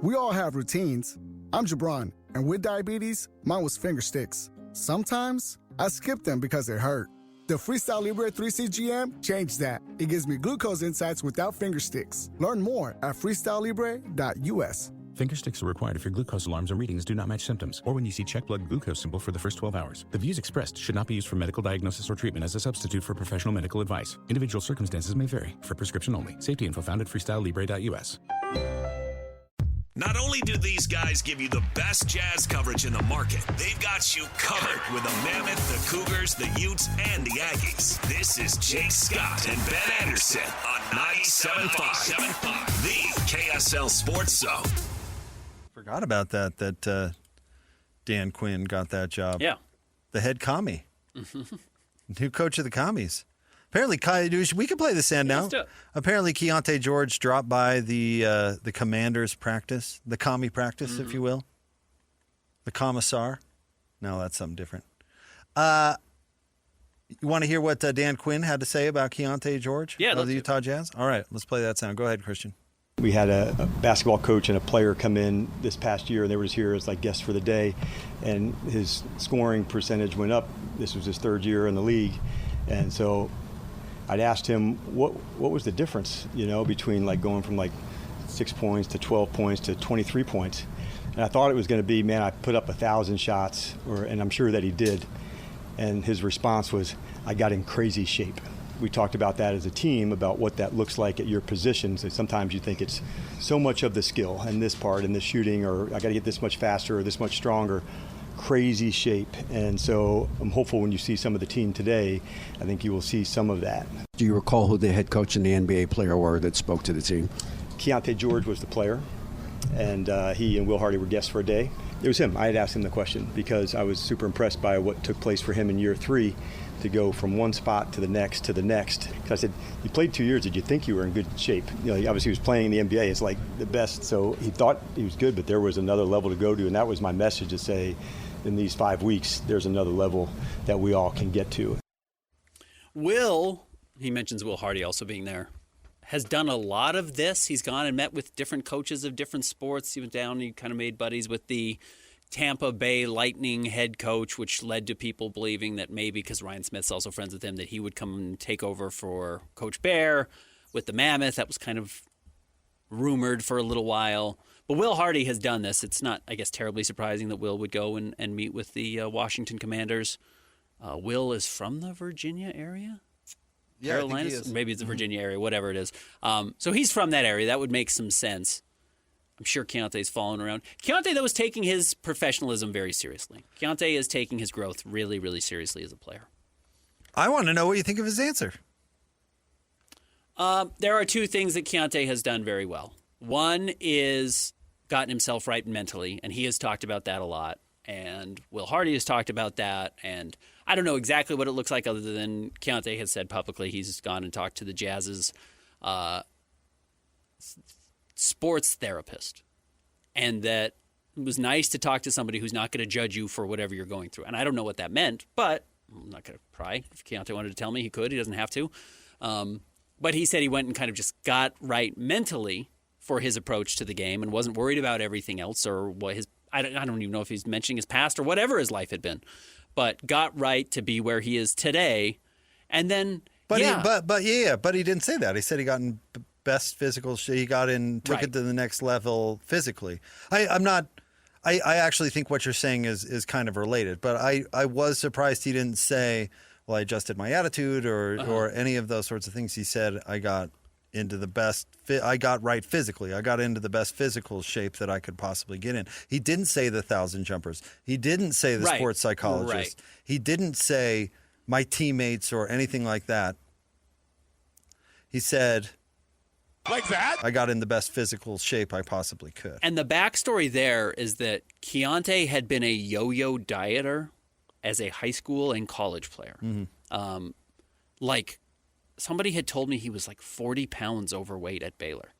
We all have routines. I'm Jabron, and with diabetes, mine was finger sticks. Sometimes I skip them because they hurt. The Freestyle Libre 3CGM changed that. It gives me glucose insights without finger sticks. Learn more at freestylelibre.us. Finger sticks are required if your glucose alarms or readings do not match symptoms, or when you see check blood glucose symbol for the first 12 hours. The views expressed should not be used for medical diagnosis or treatment as a substitute for professional medical advice. Individual circumstances may vary. For prescription only. Safety info found at freestylelibre.us. Not only do these guys give you the best jazz coverage in the market, they've got you covered with the Mammoth, the Cougars, the Utes, and the Aggies. This is Jake Scott and Ben Anderson on 97.5, the KSL Sports Zone. Forgot about that Dan Quinn got that job. Yeah. The head commie. New coach of the commies. Apparently, we can play this end now. Apparently, Keyonte George dropped by the Commanders practice, the commie practice, if you will. The commissar. No, that's something different. You want to hear what Dan Quinn had to say about Keyonte George of the Utah Jazz? All right, let's play that sound. Go ahead, Christian. We had a basketball coach and a player come in this past year, and they were here as like guests for the day, and his scoring percentage went up. This was his third year in the league, and so I'd asked him what was the difference, between like going from like 6 points to 12 points to 23 points. And I thought it was going to be, man, I put up 1,000 shots, and I'm sure that he did. And his response was, I got in crazy shape. We talked about that as a team, about what that looks like at your positions. And sometimes you think it's so much of the skill and this part and the shooting, or I got to get this much faster or this much stronger. Crazy shape. And so I'm hopeful when you see some of the team today, I think you will see some of that. Do you recall who the head coach and the NBA player were that spoke to the team? Keyonte George was the player, and he and Will Hardy were guests for a day. It was him. I had asked him the question because I was super impressed by what took place for him in year 3 to go from one spot to the next to the next. Because I said, you played 2 years. Did you think you were in good shape? Obviously he was playing in the NBA. It's like the best. So he thought he was good, but there was another level to go to. And that was my message, to say, in these 5 weeks, there's another level that we all can get to. He mentions Will Hardy also being there, has done a lot of this. He's gone and met with different coaches of different sports. He went down, he kind of made buddies with the Tampa Bay Lightning head coach, which led to people believing that maybe, because Ryan Smith's also friends with him, that he would come and take over for Coach Bear with the Mammoth. That was kind of rumored for a little while. But Will Hardy has done this. It's not, I guess, terribly surprising that Will would go and meet with the Washington Commanders. Will is from the Virginia area? Yeah, Carolinas? I think he is. Maybe it's the Virginia area, whatever it is. So he's from that area. That would make some sense. I'm sure Keontae's following around. Keyonte, though, is taking his professionalism very seriously. Keyonte is taking his growth really, really seriously as a player. I want to know what you think of his answer. There are 2 things that Keyonte has done very well. One is gotten himself right mentally, and he has talked about that a lot. And Will Hardy has talked about that. And I don't know exactly what it looks like, other than Keyonte has said publicly he's gone and talked to the Jazz's sports therapist, and that it was nice to talk to somebody who's not going to judge you for whatever you're going through. And I don't know what that meant, but I'm not going to pry. If Keyonte wanted to tell me, he could. He doesn't have to. But he said he went and kind of just got right mentally for his approach to the game and wasn't worried about everything else, or what I don't even know if he's mentioning his past or whatever his life had been, but got right to be where he is today. And then, But he didn't say that. He said he got in best physical shape. He got in, took it to the next level physically. I actually think what you're saying is kind of related, but I was surprised he didn't say, well, I adjusted my attitude or any of those sorts of things. He said, I got into the best I got right physically. I got into the best physical shape that I could possibly get in. He didn't say the 1,000 jumpers. He didn't say the sports psychologist. Right. He didn't say my teammates or anything like that. He said, like that, I got in the best physical shape I possibly could. And the backstory there is that Keyonte had been a yo-yo dieter as a high school and college player. Mm-hmm. Somebody had told me he was like 40 pounds overweight at Baylor.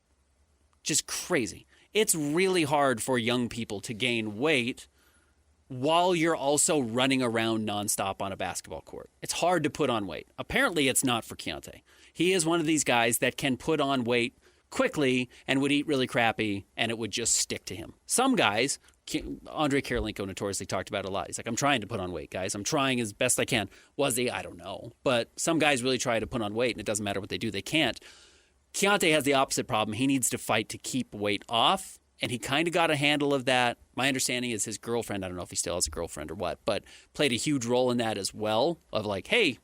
Just crazy. It's really hard for young people to gain weight while you're also running around nonstop on a basketball court. It's hard to put on weight. Apparently, it's not for Keyonte. He is one of these guys that can put on weight quickly and would eat really crappy, and it would just stick to him. Some guys, Andre Karolinko notoriously talked about it a lot. He's like, I'm trying to put on weight, guys. I'm trying as best I can. Was he? I don't know. But some guys really try to put on weight, and it doesn't matter what they do. They can't. Keyonte has the opposite problem. He needs to fight to keep weight off, and he kind of got a handle of that. My understanding is his girlfriend, I don't know if he still has a girlfriend or what, but played a huge role in that as well, of like, hey,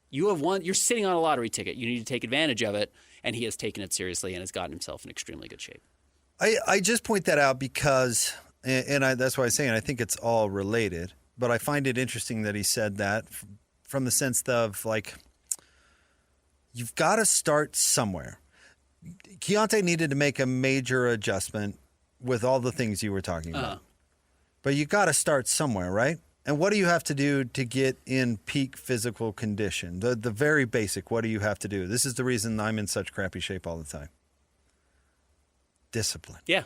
you're sitting on a lottery ticket. You need to take advantage of it. And he has taken it seriously and has gotten himself in extremely good shape. I just point that out because, that's why I'm saying I think it's all related. But I find it interesting that he said that from the sense of, like, you've got to start somewhere. Keyonte needed to make a major adjustment with all the things you were talking about. But you got to start somewhere, right? And what do you have to do to get in peak physical condition? The very basic, what do you have to do? This is the reason I'm in such crappy shape all the time. Discipline. Yeah.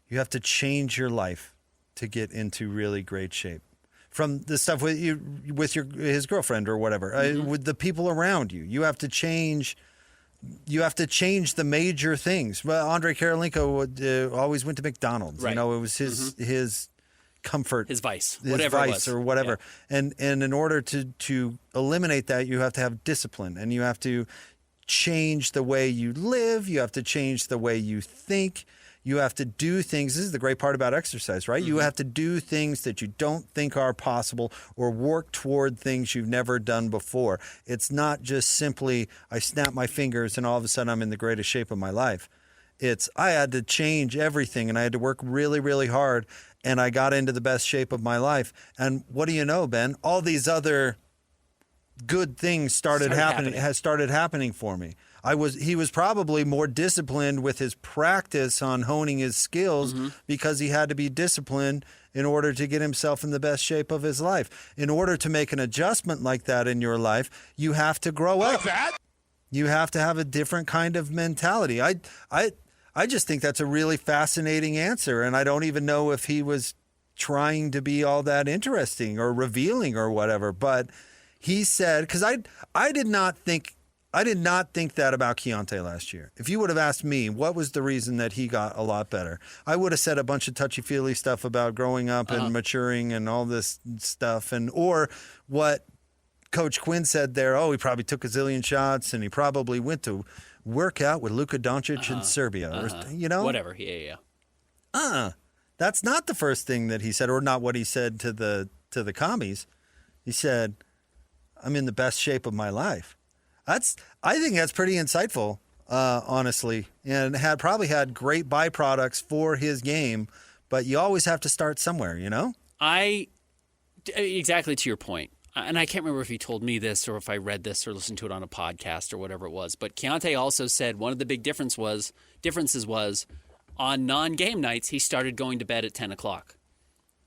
You have to change your life to get into really great shape. From the stuff with his girlfriend or whatever, with the people around you. You have to change the major things. Well, Andre Karolinko always went to McDonald's. Right. You know, it was his comfort, his vice, his whatever vice it was. or whatever. Yeah. And in order to eliminate that, you have to have discipline, and you have to change the way you live. You have to change the way you think. You have to do things. This is the great part about exercise, right? You have to do things that you don't think are possible, or work toward things you've never done before. It's not just simply, I snap my fingers and all of a sudden I'm in the greatest shape of my life. I had to change everything, and I had to work really, really hard, and I got into the best shape of my life. And what do you know, Ben? All these other good things started happening for me. He was probably more disciplined with his practice on honing his skills because he had to be disciplined in order to get himself in the best shape of his life. In order to make an adjustment like that in your life, you have to grow up. You have to have a different kind of mentality. I just think that's a really fascinating answer, and I don't even know if he was trying to be all that interesting or revealing or whatever. But he said, because I did not think that about Keyonte last year. If you would have asked me what was the reason that he got a lot better, I would have said a bunch of touchy-feely stuff about growing up and maturing and all this stuff, or what Coach Quinn said there. Oh, he probably took a zillion shots, and he probably went to work out with Luka Doncic in Serbia, or, you know? Whatever, yeah. That's not the first thing that he said, or not what he said to the commies. He said, I'm in the best shape of my life. I think that's pretty insightful, honestly, and probably had great byproducts for his game, but you always have to start somewhere, you know? Exactly to your point. And I can't remember if he told me this or if I read this or listened to it on a podcast or whatever it was. But Keyonte also said one of the big differences was on non-game nights, he started going to bed at 10 o'clock.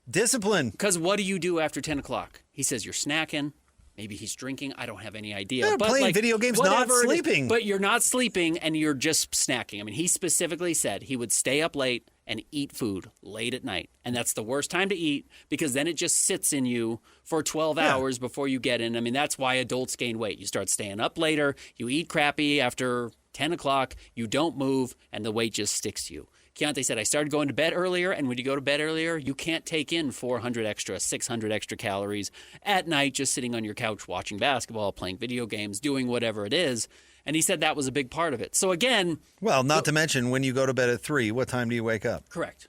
Discipline. Because what do you do after 10 o'clock? He says you're snacking. Maybe he's drinking. I don't have any idea. They're playing video games, not sleeping. But you're not sleeping and you're just snacking. I mean, he specifically said he would stay up late and eat food late at night. And that's the worst time to eat because then it just sits in you for 12 hours before you get in. I mean, that's why adults gain weight. You start staying up later. You eat crappy after 10 o'clock. You don't move, and the weight just sticks to you. Keyonte said, I started going to bed earlier, and when you go to bed earlier, you can't take in 400 extra, 600 extra calories at night just sitting on your couch watching basketball, playing video games, doing whatever it is. And he said that was a big part of it. So again... Well, not to mention when you go to bed at 3, what time do you wake up? Correct.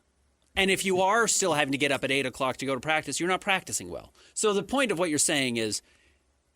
And if you are still having to get up at 8 o'clock to go to practice, you're not practicing well. So the point of what you're saying is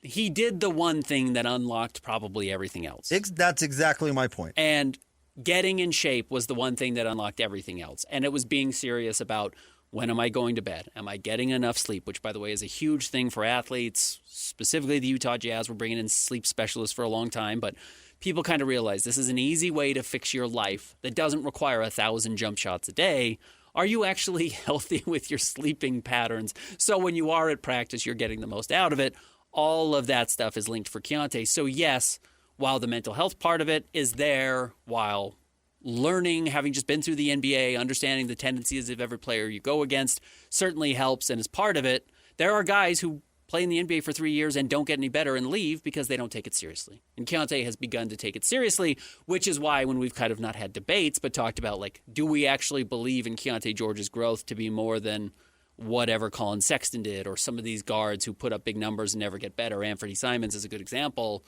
he did the one thing that unlocked probably everything else. That's exactly my point. And getting in shape was the one thing that unlocked everything else. And it was being serious about, when am I going to bed? Am I getting enough sleep? Which, by the way, is a huge thing for athletes, specifically the Utah Jazz. We're bringing in sleep specialists for a long time, but people kind of realize this is an easy way to fix your life that doesn't require 1,000 jump shots a day. Are you actually healthy with your sleeping patterns? So when you are at practice, you're getting the most out of it. All of that stuff is linked for Keyonte. So yes, while the mental health part of it is there, while learning, having just been through the NBA, understanding the tendencies of every player you go against certainly helps and is part of it. There are guys who play in the NBA for 3 years and don't get any better and leave because they don't take it seriously. And Keyonte has begun to take it seriously, which is why when we've kind of not had debates but talked about, like, do we actually believe in Keyonte George's growth to be more than whatever Colin Sexton did or some of these guards who put up big numbers and never get better. Anthony Simons is a good example.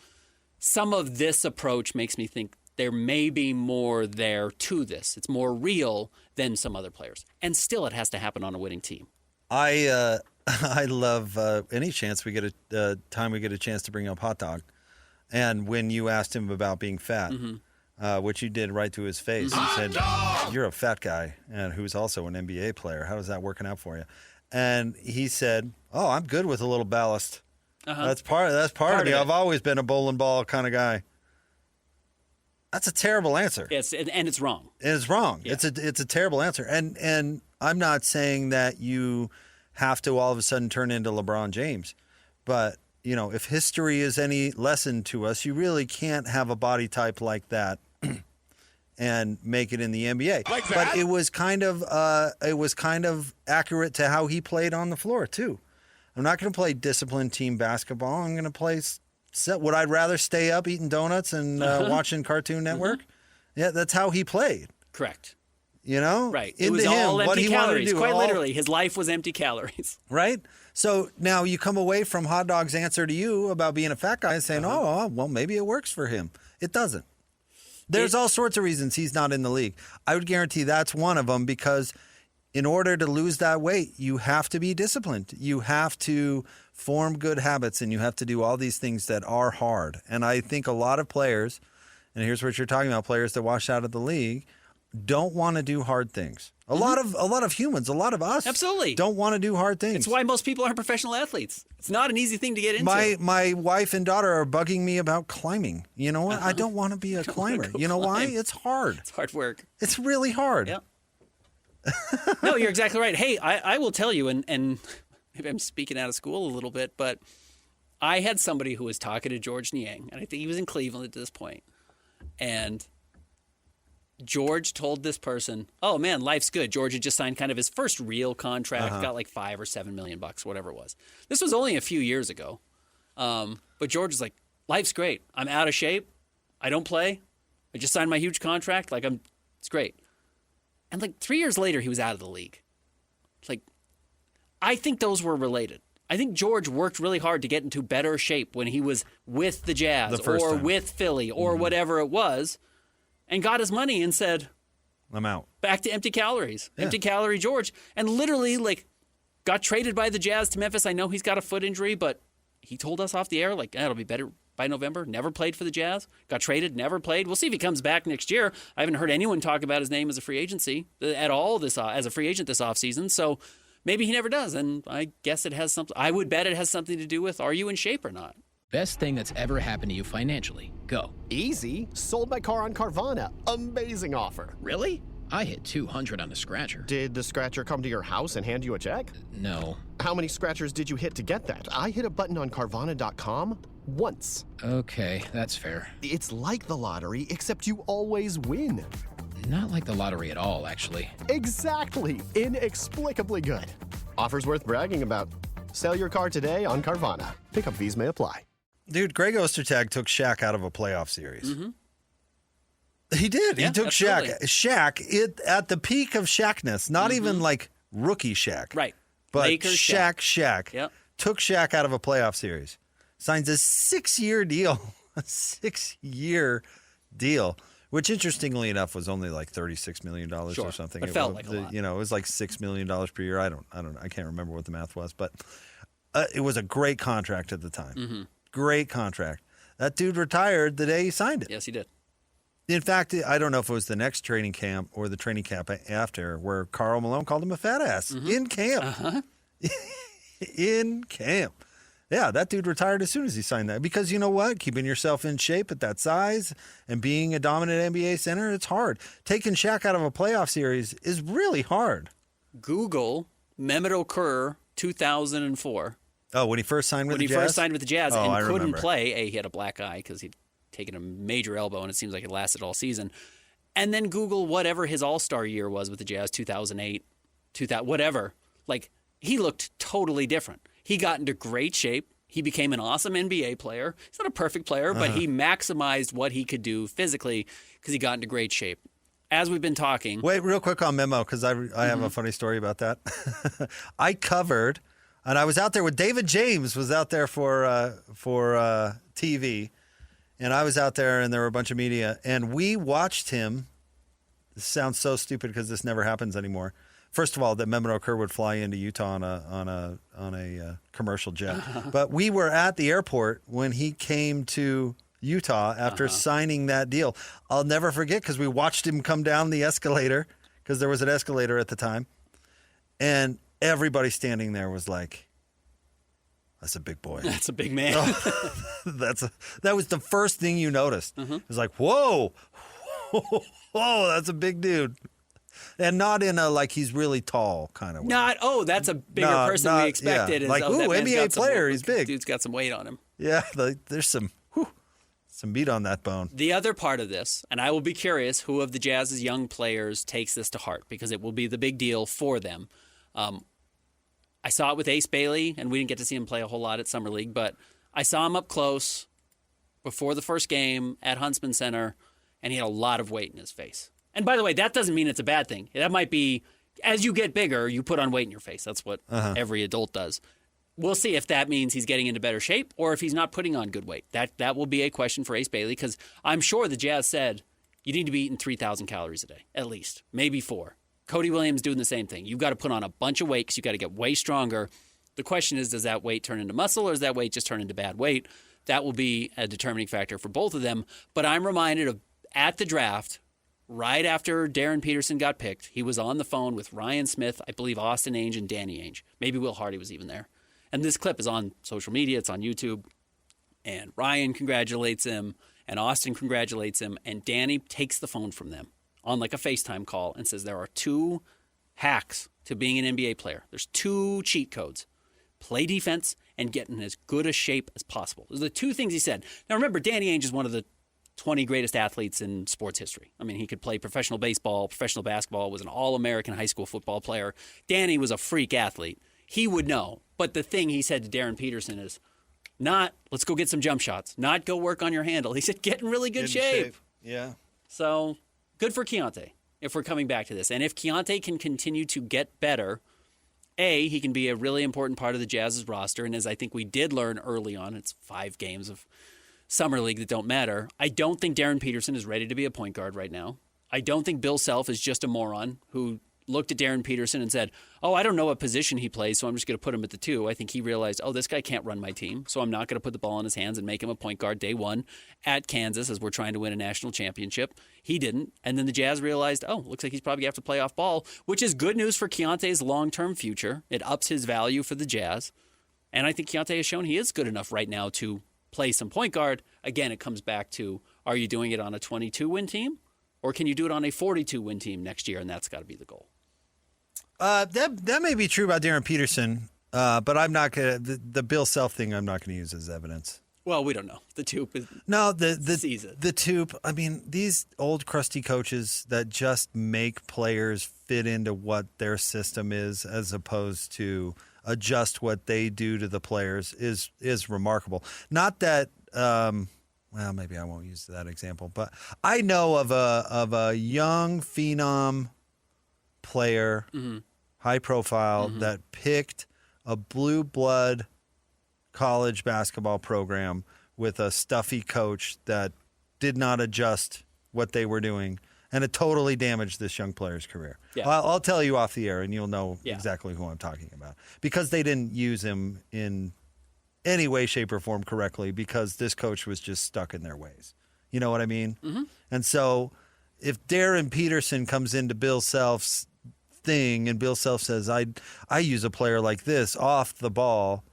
Some of this approach makes me think there may be more there to this. It's more real than some other players. And still it has to happen on a winning team. I love any chance we get time we get a chance to bring up Hot Dog. And when you asked him about being fat, which you did right to his face, he said, "You're a fat guy," and who's also an NBA player. How is that working out for you? And he said, "Oh, I'm good with a little ballast. That's part of me. I've always been a bowling ball kind of guy." That's a terrible answer. Yes, and it's wrong. It's wrong. Yeah. It's a terrible answer. And I'm not saying that you have to all of a sudden turn into LeBron James, but if history is any lesson to us, you really can't have a body type like that and make it in the NBA. But it was kind of accurate to how he played on the floor too. I'm not going to play disciplined team basketball. I'm going to play. Would I rather stay up eating donuts and watching Cartoon Network? Yeah, that's how he played. Correct. Right. It was all empty calories. Quite all, literally, his life was empty calories. Right. So now you come away from Hot Dog's answer to you about being a fat guy and saying, "Oh, well, maybe it works for him." It doesn't. There's all sorts of reasons he's not in the league. I would guarantee that's one of them, because in order to lose that weight, you have to be disciplined. You have to form good habits, and you have to do all these things that are hard. And I think a lot of players, and here's what you're talking about, players that wash out of the league, don't want to do hard things. A lot of humans, a lot of us, absolutely don't want to do hard things. It's why most people aren't professional athletes. It's not an easy thing to get into. My wife and daughter are bugging me about climbing. You know what? I don't want to be a climber. You know why? It's hard. It's hard work. It's really hard. Yeah. No, you're exactly right. Hey, I will tell you, and maybe I'm speaking out of school a little bit, but I had somebody who was talking to George Niang, and I think he was in Cleveland at this point, and George told this person, "Oh man, life's good." George had just signed kind of his first real contract, got like $5 or $7 million, whatever it was. This was only a few years ago, but George was like, "Life's great. I'm out of shape. I don't play. I just signed my huge contract. It's great." And like 3 years later, he was out of the league. Like, I think those were related. I think George worked really hard to get into better shape when he was with the Jazz or with Philly or whatever it was, and got his money and said, "I'm out. Back to empty calories." Yeah. Empty calorie George. And literally, got traded by the Jazz to Memphis. I know he's got a foot injury, but he told us off the air, it'll be better by November. Never played for the Jazz. Got traded, never played. We'll see if he comes back next year. I haven't heard anyone talk about his name as a free agency at all as a free agent this offseason. So maybe he never does. And I guess it has something. I would bet it has something to do with, are you in shape or not? Best thing that's ever happened to you financially. Go. Easy. Sold my car on Carvana. Amazing offer. Really? I hit 200 on the scratcher. Did the scratcher come to your house and hand you a check? No. How many scratchers did you hit to get that? I hit a button on Carvana.com once. Okay, that's fair. It's like the lottery, except you always win. Not like the lottery at all, actually. Exactly. Inexplicably good. Offers worth bragging about. Sell your car today on Carvana. Pickup fees may apply. Dude, Greg Ostertag took Shaq out of a playoff series. He did. Yeah, he took absolutely. Shaq at the peak of Shaqness, not even like rookie Shaq. Right. But Lakers Shaq Yep. took Shaq out of a playoff series. Signs a 6-year deal. A 6-year deal. Which, interestingly enough, was only like $36 million or something. It felt like a lot. It was like $6 million per year. I don't know. I can't remember what the math was, but it was a great contract at the time. Great contract. That dude retired the day he signed it. Yes, he did. In fact, I don't know if it was the next training camp or the training camp after where Karl Malone called him a fat ass in camp. In camp. Yeah, that dude retired as soon as he signed that. Because you know what? Keeping yourself in shape at that size and being a dominant NBA center, it's hard. Taking Shaq out of a playoff series is really hard. Google Mehmet Okur 2004. Oh, when he first signed with the Jazz? When he first signed with the Jazz and I couldn't remember. play. He had a black eye because he'd taken a major elbow, and it seems like it lasted all season. And then Google whatever his all-star year was with the Jazz, 2008, 2000, whatever. He looked totally different. He got into great shape. He became an awesome NBA player. He's not a perfect player, but he maximized what he could do physically because he got into great shape. As we've been talking. Wait, real quick on Memo, because I have a funny story about that. I covered, and I was out there with David James, was out there for TV, and I was out there, and there were a bunch of media, and we watched him. This sounds so stupid because this never happens anymore. First of all, that Memo Kerr would fly into Utah on a commercial jet, but we were at the airport when he came to Utah after signing that deal. I'll never forget because we watched him come down the escalator because there was an escalator at the time, and everybody standing there was like, "That's a big boy. That's a big man." That was the first thing you noticed. It was like, whoa, that's a big dude. And not in a like he's really tall kind of way. That's a bigger person than we expected. Yeah. Like, that man's NBA got some player, weight. he's big. Dude's got some weight on him. Yeah, there's some meat on that bone. The other part of this, and I will be curious who of the Jazz's young players takes this to heart because it will be the big deal for them. I saw it with Ace Bailey, and we didn't get to see him play a whole lot at Summer League, but I saw him up close before the first game at Huntsman Center, and he had a lot of weight in his face. And by the way, that doesn't mean it's a bad thing. That might be, as you get bigger, you put on weight in your face. That's what every adult does. We'll see if that means he's getting into better shape or if he's not putting on good weight. That will be a question for Ace Bailey because I'm sure the Jazz said you need to be eating 3,000 calories a day, at least, maybe 4. Cody Williams doing the same thing. You've got to put on a bunch of weight because you've got to get way stronger. The question is, does that weight turn into muscle or does that weight just turn into bad weight? That will be a determining factor for both of them. But I'm reminded of at the draft, right after Darren Peterson got picked, he was on the phone with Ryan Smith, I believe Austin Ainge and Danny Ainge. Maybe Will Hardy was even there. And this clip is on social media. It's on YouTube. And Ryan congratulates him, and Austin congratulates him, and Danny takes the phone from them on like a FaceTime call and says there are 2 hacks to being an NBA player. There's 2 cheat codes. Play defense and get in as good a shape as possible. Those are the 2 things he said. Now remember, Danny Ainge is one of the 20 greatest athletes in sports history. I mean, he could play professional baseball, professional basketball, was an All-American high school football player. Danny was a freak athlete. He would know. But the thing he said to Darren Peterson is not, let's go get some jump shots, not go work on your handle. He said, get in really good shape. Yeah. So good for Keyonte if we're coming back to this. And if Keyonte can continue to get better, he can be a really important part of the Jazz's roster. And as I think we did learn early on, it's 5 games of Summer League that don't matter. I don't think Darren Peterson is ready to be a point guard right now. I don't think Bill Self is just a moron who looked at Darren Peterson and said, I don't know what position he plays, so I'm just going to put him at the 2. I think he realized, this guy can't run my team, so I'm not going to put the ball in his hands and make him a point guard day 1 at Kansas as we're trying to win a national championship. He didn't. And then the Jazz realized, looks like he's probably going to have to play off ball, which is good news for Keontae's long-term future. It ups his value for the Jazz. And I think Keyonte has shown he is good enough right now to play some point guard. Again, it comes back to, are you doing it on a 22-win team? Or can you do it on a 42-win team next year? And that's got to be the goal. That may be true about Darren Peterson, but I'm not going to, the Bill Self thing I'm not going to use as evidence. Well, we don't know. The Toop is season. The Toop, I mean, these old crusty coaches that just make players fit into what their system is as opposed to adjust what they do to the players is remarkable. Not that, well, maybe I won't use that example, but I know of a young phenom player, high profile, that picked a blue blood college basketball program with a stuffy coach that did not adjust what they were doing, and it totally damaged this young player's career. Yeah. I'll tell you off the air, and you'll know exactly who I'm talking about, because they didn't use him in any way, shape, or form correctly because this coach was just stuck in their ways. You know what I mean? And so if Darren Peterson comes into Bill Self's thing and Bill Self says, I use a player like this off the ball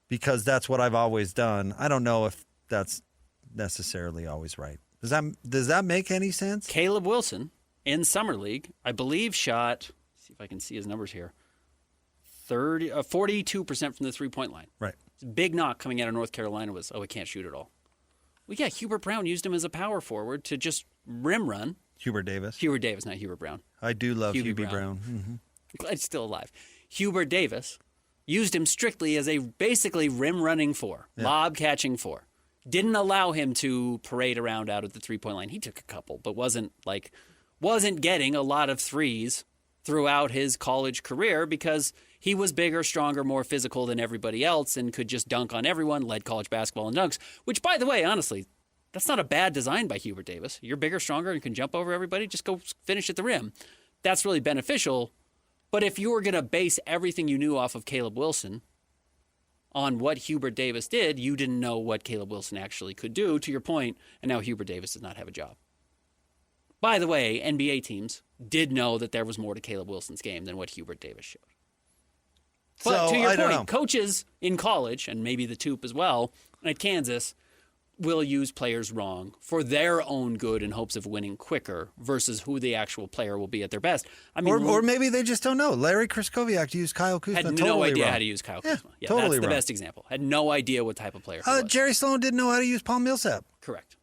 because that's what I've always done, I don't know if that's necessarily always right. Does that make any sense? Caleb Wilson in Summer League, I believe, shot, see if I can see his numbers here, 42% from the three-point line. Right. Big knock coming out of North Carolina was, he can't shoot at all. Well, yeah, Hubert Brown used him as a power forward to just rim run. Hubert Davis, not Hubert Brown. I do love Hubie Brown. I'm glad he's still alive. Hubert Davis Used him strictly as a basically rim running four, lob catching four. Didn't allow him to parade around out at the three-point line. He took a couple, but wasn't getting a lot of threes throughout his college career because he was bigger, stronger, more physical than everybody else and could just dunk on everyone, led college basketball in dunks, which, by the way, honestly, that's not a bad design by Hubert Davis. You're bigger, stronger, and can jump over everybody. Just go finish at the rim. That's really beneficial. But if you were going to base everything you knew off of Caleb Wilson on what Hubert Davis did, you didn't know what Caleb Wilson actually could do, to your point, and now Hubert Davis does not have a job. By the way, NBA teams did know that there was more to Caleb Wilson's game than what Hubert Davis showed. But So, to your I don't point, know. coaches in college, and maybe the Toop as well, at Kansas, will use players wrong for their own good in hopes of winning quicker versus who the actual player will be at their best. I mean, Or maybe they just don't know. Larry Kraskowiak used Kyle Kuzma had totally no idea wrong. how to use Kyle Yeah, Kuzma. Yeah, totally that's the wrong. best example. Had no idea what type of player he was. Jerry Sloan didn't know how to use Paul Millsap. Correct.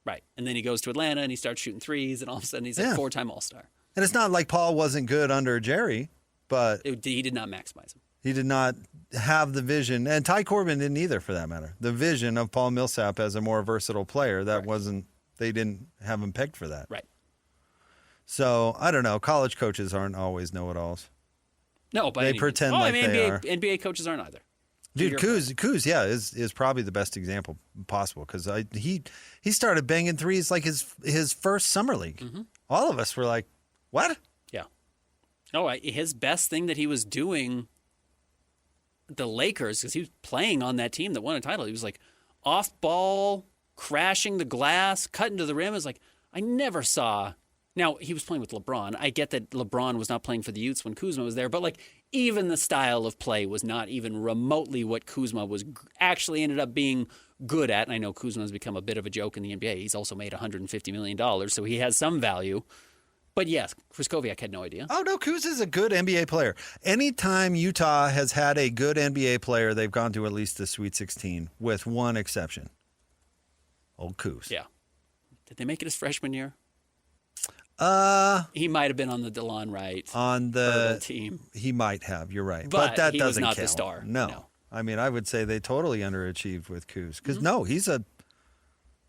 Right. And then he goes to Atlanta and he starts shooting threes, and all of a sudden he's a Yeah. four-time All-Star. And it's not like Paul wasn't good under Jerry, but He did not maximize him. he did not have the vision, and Ty Corbin didn't either, for that matter. The vision of Paul Millsap as a more versatile player. That wasn't. They didn't have him pegged for that. Right. So I don't know. College coaches aren't always know-it-alls. No, but They pretend like they are. NBA coaches aren't either. Dude, Kuz, yeah, is probably the best example possible because he started banging threes like his first summer league. Mm-hmm. All of us were like, "What?" Yeah. No, his best thing that he was doing, the Lakers, because he was playing on that team that won a title. He was like off ball, crashing the glass, cutting to the rim. It was like I never saw. Now he was playing with LeBron. I get that LeBron was not playing for the Utes when Kuzma was there, but like even the style of play was not even remotely what Kuzma was actually ended up being good at. And I know Kuzma has become a bit of a joke in the NBA. He's also made $150 million, so he has some value. But yes, Kraskowiak had no idea. Oh, no, Kuz is a good NBA player. Anytime Utah has had a good NBA player, they've gone to at least the Sweet 16, with one exception. Old Kuz. Yeah. Did they make it his freshman year? He might have been on the DeLon Wright On the Herbal team. He might have, you're right. But that he was doesn't not count. the star. No. I mean, I would say they totally underachieved with Kuz. Because, Mm-hmm. no,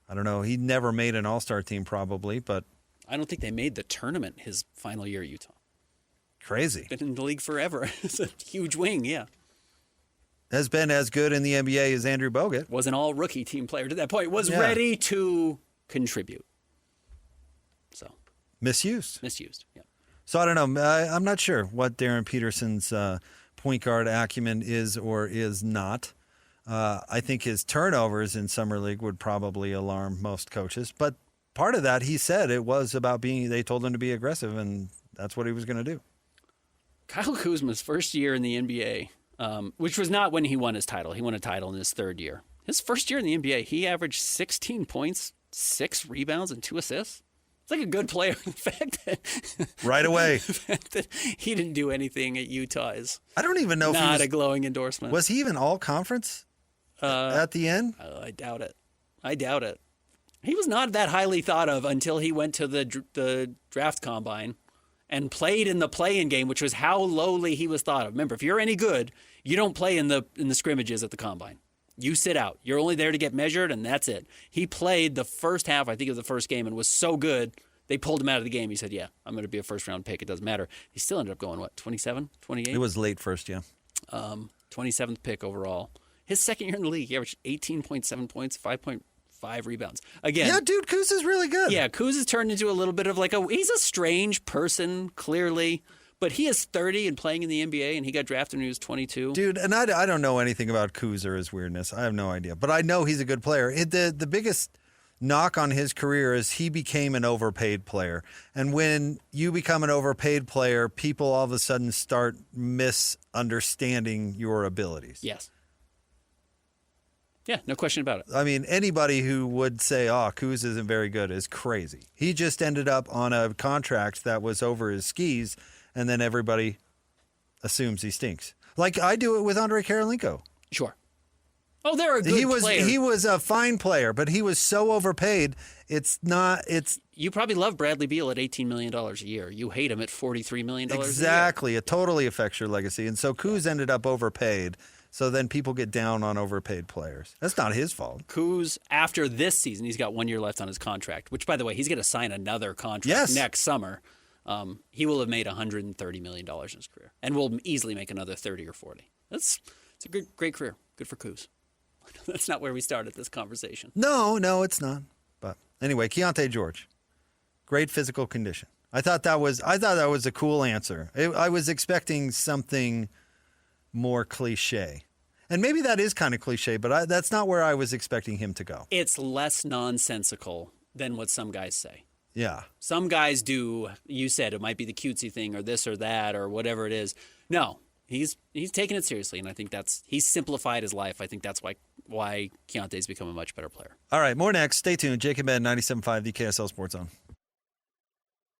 I don't know, he never made an all-star team probably, but I don't think they made the tournament his final year at Utah. crazy. Been in the league forever. It's a huge wing, yeah. Has been as good in the NBA as Andrew Bogut. Was an all-rookie team player to that point. Was Yeah. ready to contribute. So, Misused. yeah. So I don't know. I'm not sure what Darren Peterson's point guard acumen is or is not. I think his turnovers in Summer League would probably alarm most coaches. But part of that, he said it was about they told him to be aggressive, and that's what he was going to do. Kyle Kuzma's first year in the NBA, which was not when he won his title. He won a title in his third year. His first year in the NBA, he averaged 16 points, 6 rebounds, and 2 assists. It's like a good player. The fact that Right away. the fact that he didn't do anything at Utah is I don't even know if he not was, a glowing endorsement. was he even all conference at the end? I doubt it. I doubt it. He was not that highly thought of until he went to the draft combine and played in the play-in game, which was how lowly he was thought of. Remember, if you're any good, you don't play in the scrimmages at the combine. You sit out. You're only there to get measured, and that's it. He played the first half, I think, of the first game and was so good, they pulled him out of the game. He said, yeah, I'm going to be a first-round pick. It doesn't matter. He still ended up going, 27, 28? It was late first, yeah. 27th pick overall. His second year in the league, he averaged 18.7 points, 5.5 rebounds. Again, Yeah, dude, Kuz is really good. yeah, Kuz has turned into a little bit of he's a strange person, clearly, but he is 30 and playing in the NBA, and he got drafted when he was 22. Dude, and I don't know anything about Kuz or his weirdness. I have no idea. But I know he's a good player. The biggest knock on his career is he became an overpaid player. And when you become an overpaid player, people all of a sudden start misunderstanding your abilities. Yes. Yeah, no question about it. I mean, anybody who would say, oh, Kuz isn't very good is crazy. He just ended up on a contract that was over his skis, and then everybody assumes he stinks. Like I do it with Andrei Karolinko. Sure. Oh, they're a good player. He was a fine player, but he was so overpaid. It's not. It's You probably love Bradley Beal at $18 million a year. You hate him at $43 million a year. exactly. It totally affects your legacy. And so Kuz ended up overpaid. So then people get down on overpaid players. That's not his fault. Kuz, after this season, he's got 1 year left on his contract, which, by the way, he's going to sign another contract next summer. He will have made $130 million in his career and will easily make another 30 or 40. It's a great career. Good for Kuz. That's not where we started this conversation. No, it's not. But anyway, Keyonte George, great physical condition. I thought that was a cool answer. I was expecting something more cliche. And maybe that is kind of cliche, but that's not where I was expecting him to go. It's less nonsensical than what some guys say. Yeah. Some guys do, you said it might be the cutesy thing or this or that or whatever it is. No, he's taking it seriously, and I think he's simplified his life. I think that's why Keyonte's become a much better player. All right, more next. Stay tuned. Jake and Ben, 97.5, the KSL Sports Zone.